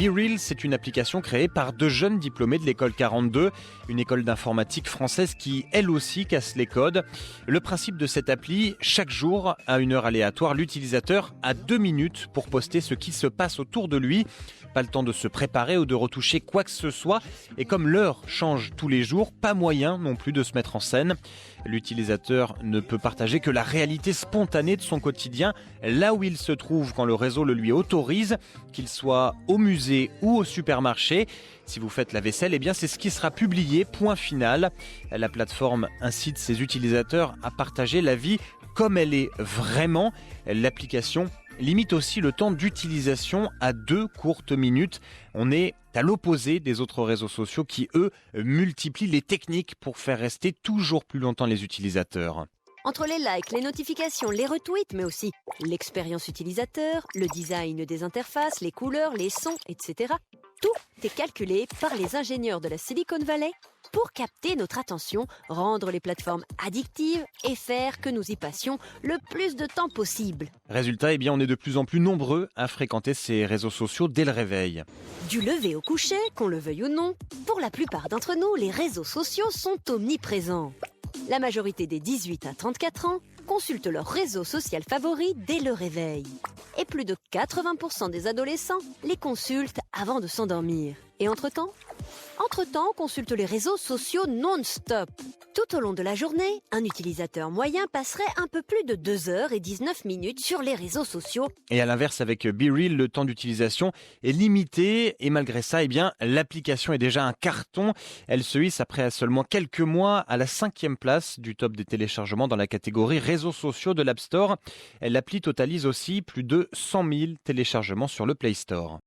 BeReal, c'est une application créée par 2 jeunes diplômés de l'école 42, une école d'informatique française qui, elle aussi, casse les codes. Le principe de cette appli, chaque jour, à une heure aléatoire, l'utilisateur a 2 minutes pour poster ce qui se passe autour de lui. Pas le temps de se préparer ou de retoucher quoi que ce soit. Et comme l'heure change tous les jours, pas moyen non plus de se mettre en scène. L'utilisateur ne peut partager que la réalité spontanée de son quotidien, là où il se trouve quand le réseau le lui autorise, qu'il soit au musée ou au supermarché. Si vous faites la vaisselle, eh bien c'est ce qui sera publié, point final. La plateforme incite ses utilisateurs à partager la vie comme elle est vraiment. L'application limite aussi le temps d'utilisation à 2 courtes minutes. On est à l'opposé des autres réseaux sociaux qui, eux, multiplient les techniques pour faire rester toujours plus longtemps les utilisateurs. Entre les likes, les notifications, les retweets, mais aussi l'expérience utilisateur, le design des interfaces, les couleurs, les sons, etc. Tout est calculé par les ingénieurs de la Silicon Valley pour capter notre attention, rendre les plateformes addictives et faire que nous y passions le plus de temps possible. Résultat, eh bien, on est de plus en plus nombreux à fréquenter ces réseaux sociaux dès le réveil. Du lever au coucher, qu'on le veuille ou non, pour la plupart d'entre nous, les réseaux sociaux sont omniprésents. La majorité des 18 à 34 ans consultent leur réseau social favori dès le réveil. Et plus de 80% des adolescents les consultent avant de s'endormir. Et entre-temps, on consulte les réseaux sociaux non-stop. Tout au long de la journée, un utilisateur moyen passerait un peu plus de 2h19 sur les réseaux sociaux. Et à l'inverse, avec BeReal, le temps d'utilisation est limité. Et malgré ça, eh bien, l'application est déjà un carton. Elle se hisse après seulement quelques mois à la 5e place du top des téléchargements dans la catégorie réseaux sociaux de l'App Store. L'appli totalise aussi plus de 100 000 téléchargements sur le Play Store.